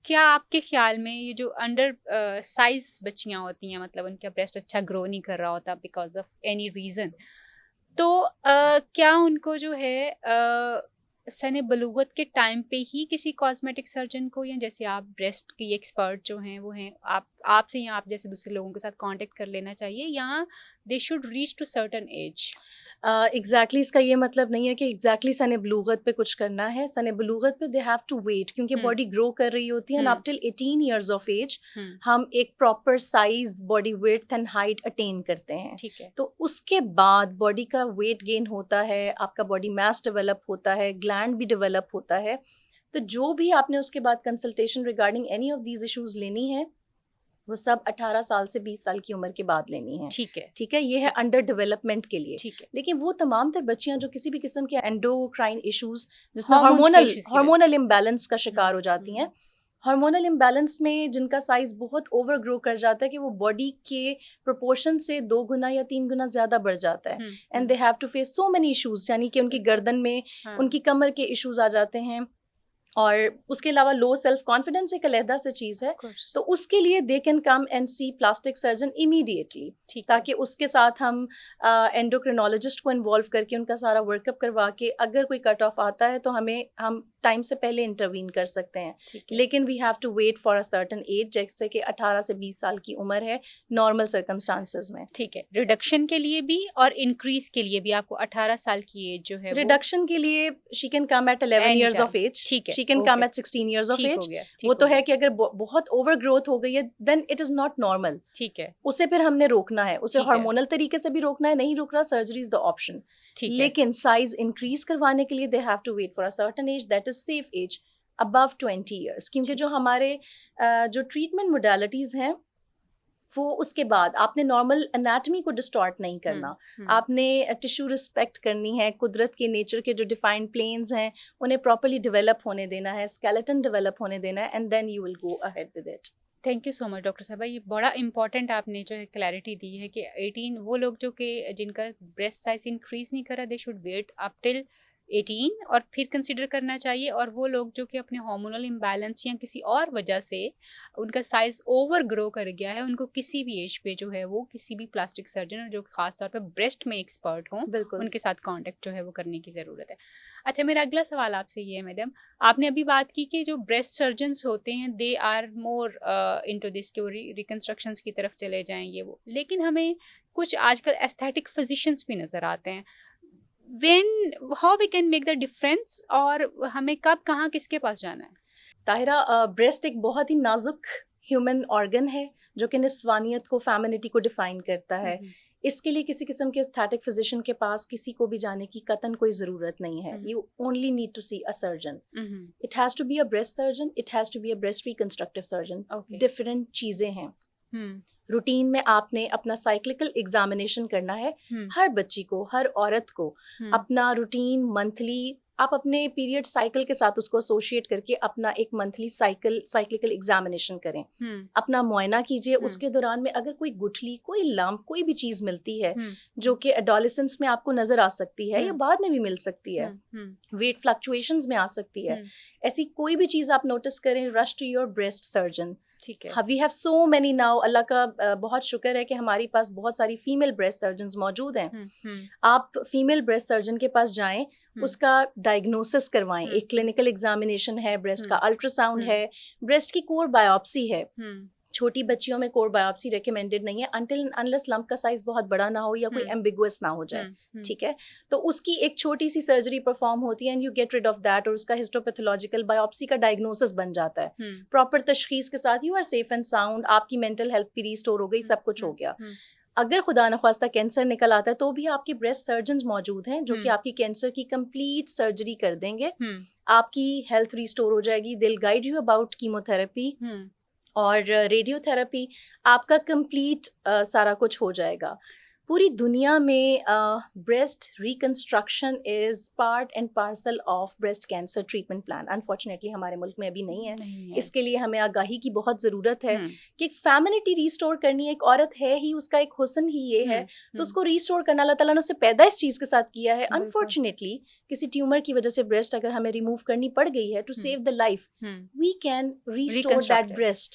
کیا آپ کے خیال میں یہ جو انڈر سائز بچیاں ہوتی ہیں, مطلب ان کا بریسٹ اچھا گرو نہیں کر رہا ہوتا بیکاز آف اینی ریزن, تو کیا ان کو جو ہے سن بلوغت کے ٹائم پہ ہی کسی کاسمیٹک سرجن کو, یا جیسے آپ بریسٹ کی ایکسپرٹ جو ہیں وہ ہیں, آپ سے یا آپ جیسے دوسرے لوگوں کے ساتھ کانٹیکٹ کر لینا چاہیے, یا they should reach to certain age? Exactly اس کا یہ مطلب نہیں ہے کہ ایگزیکٹلی سن بلوغت پہ کچھ کرنا ہے. سن بلوغت پہ دے ہیو ٹو ویٹ, کیونکہ باڈی گرو کر رہی ہوتی ہے, and up till 18 years of age ہم ایک proper size, body width and height attain کرتے ہیں. ٹھیک ہے, تو اس کے بعد باڈی کا ویٹ گین ہوتا ہے, آپ کا باڈی میس ڈیولپ ہوتا ہے, گلینڈ بھی ڈیولپ ہوتا ہے. تو جو بھی آپ نے اس کے بعد consultation regarding any of these issues لینی ہے وہ سب 18 سال سے 20 سال کی عمر کے بعد لینی ہے. ٹھیک ہے, یہ ہے انڈر ڈیولپمنٹ کے لیے. لیکن وہ تمام تر بچیاں جو کسی بھی قسم کے اینڈوکرائن ایشوز, جس میں ہارمونل امبیلنس کا شکار ہو جاتی ہیں, ہارمونل امبیلنس میں جن کا سائز بہت اوور گرو کر جاتا ہے کہ وہ باڈی کے پروپورشن سے 2 گنا یا 3 گنا زیادہ بڑھ جاتا ہے, and they have to face so many issues, یعنی کہ ان کی گردن میں, ان کی کمر کے ایشوز آ جاتے ہیں, اور اس کے علاوہ لو سیلف کانفیڈنس ایک علیحدہ سے چیز ہے. تو اس کے لیے they can come and see plastic surgeon immediately, تاکہ اس کے ساتھ ہم اینڈوکرینالوجسٹ کو انوالو کر کے ان کا سارا ورک اپ کروا کے اگر کوئی کٹ آف آتا ہے تو ہم ٹائم سے پہلے انٹروین کر سکتے ہیں. لیکن we have to wait for a certain age, جیسے کہ 18 سے 20 سال کی عمر ہے نارمل سرکمسٹانسز میں. ٹھیک ہے, ریڈکشن کے لیے بھی اور انکریز کے لیے بھی آپ کو 18 سال کی ایج جو ہے, ریڈکشن کے لیے she can come at 11 years of age, she can come at 16 years of age. وہ تو ہے کہ اگر بہت اوور گروتھ ہو گئی ہے then it is not normal. ٹھیک ہے, اسے پھر ہم نے روکنا ہے, اسے ہارمونل طریقے سے بھی روکنا ہے, نہیں روک رہا سرجری از دا آپشن. لیکن سائز انکریز کروانے کے لیے they have to wait for a certain age that is safe age above 20 years. کیونکہ جو ہمارے جو ٹریٹمنٹ موڈیلٹیز ہیں وہ اس کے بعد آپ نے نارمل انیٹمی کو ڈسٹارٹ نہیں کرنا, آپ نے ٹیشو رسپیکٹ کرنی ہے, قدرت کے نیچر کے جو ڈیفائنڈ پلینز ہیں انہیں پراپرلی ڈیولپ ہونے دینا ہے, اسکیلیٹن ڈیولپ ہونے دینا ہے, and then you will go ahead with it. Thank you so much doctor صاحبہ, یہ بڑا امپورٹنٹ آپ نے جو ہے کلیئرٹی دی ہے کہ 18 وہ لوگ جو کہ جن کا بریسٹ سائز انکریز نہیں کرا, they should wait up till 18 اور پھر کنسیڈر کرنا چاہیے. اور وہ لوگ جو کہ اپنے ہارمونل امبیلنس یا کسی اور وجہ سے ان کا سائز اوور گرو کر گیا ہے, ان کو کسی بھی ایج پہ جو ہے وہ کسی بھی پلاسٹک سرجن اور جو خاص طور پہ بریسٹ میں ایکسپرٹ ہوں ان کے ساتھ کانٹیکٹ جو ہے وہ کرنے کی ضرورت ہے. اچھا, میرا اگلا سوال آپ سے یہ ہے میڈم, آپ نے ابھی بات کی کہ جو بریسٹ سرجنس ہوتے ہیں they are more into this کہ وہ ریکنسٹرکشنس کی طرف چلے جائیں یہ وہ, لیکن ہمیں کچھ آج کل ایستھیٹک فزیشنس بھی نظر آتے ہیں. how we can make the difference, اور ہمیں کب کہاں کس کے پاس جانا ہے؟ طاہرہ, بریسٹ ایک بہت ہی نازک ہیومن آرگن ہے جو کہ نسوانیت کو, فیمینٹی کو ڈیفائن کرتا ہے. اس کے لیے کسی قسم کے ایستھیٹک فزیشین کے پاس کسی کو بھی جانے کی قطعاً کوئی ضرورت نہیں ہے. You only need to see a surgeon. It has to be a breast surgeon, it has to be a breast reconstructive surgeon. Different چیزیں ہیں. روٹین میں آپ نے اپنا سائیکلیکل ایگزامینیشن کرنا ہے. ہر بچی کو, ہر عورت کو اپنا روٹین منتھلی, آپ اپنے پیریڈ سائیکل کے ساتھ اس کو ایسوشیٹ کر کے اپنا ایک منتھلی سائیکلیکل ایگزامینیشن کریں. اپنا معائنہ کیجیے. اس کے دوران میں اگر کوئی گٹھلی, کوئی لمپ, کوئی بھی چیز ملتی ہے جو کہ ایڈولسنس میں آپ کو نظر آ سکتی ہے یا بعد میں بھی مل سکتی ہے, ویٹ فلکچویشنز میں آ سکتی ہے, ایسی کوئی بھی چیز آپ نوٹس کریں, rush to your breast surgeon. We have so many now, اللہ کا بہت شکر ہے کہ ہمارے پاس بہت ساری فیمیل بریسٹ سرجنز موجود ہیں. آپ فیمیل بریسٹ سرجن کے پاس جائیں, اس کا ڈائگنوسس کروائیں. ایک کلینکل ایگزامینیشن ہے, بریسٹ کا الٹرا ساؤنڈ ہے, بریسٹ کی کور بایوپسی ہے. چھوٹی بچیوں میں کور بایوپسی ریکمینڈیڈ نہیں ہے انٹل انلیس لمپ کا سائز بہت بڑا نہ ہو یا کوئی ایمبیگوس نہ ہو جائے. ٹھیک ہے, تو اس کی ایک چھوٹی سی سرجری پرفارم ہوتی ہے and you get rid of that, اور اس کا ہسٹوپیتھولوجیکل بایوپسی کا ڈائگنوسس بن جاتا ہے. پراپر تشخیص کے ساتھ you are safe and sound, آپ کی مینٹل ہیلتھ بھی ریسٹور ہو گئی, سب کچھ ہو گیا. اگر خدا نخواستہ کینسر نکل آتا ہے تو بھی آپ کے بریسٹ سرجنز موجود ہیں جو کہ آپ کی کینسر کی کمپلیٹ سرجری کر دیں گے. آپ کی ہیلتھ ریسٹور ہو جائے گی. دل guide you about chemo therapy اور ریڈیو تھراپی, آپ کا کمپلیٹ سارا کچھ ہو جائے گا. پوری دنیا میں breast reconstruction is part and parcel of breast cancer treatment plan. Unfortunately ہمارے ملک میں ابھی نہیں ہے. اس کے لیے ہمیں آگاہی کی بہت ضرورت ہے کہ ایک فیمنٹی ریسٹور کرنی ہے. ایک عورت ہے ہی, اس کا ایک حسن ہی یہ ہے, تو اس کو ریسٹور کرنا, اللہ تعالیٰ نے اسے پیدا اس چیز کے ساتھ کیا ہے. انفارچونیٹلی کسی ٹیومر کی وجہ سے بریسٹ اگر ہمیں ریموو کرنی پڑ گئی ہے to save the life, we can restore that breast.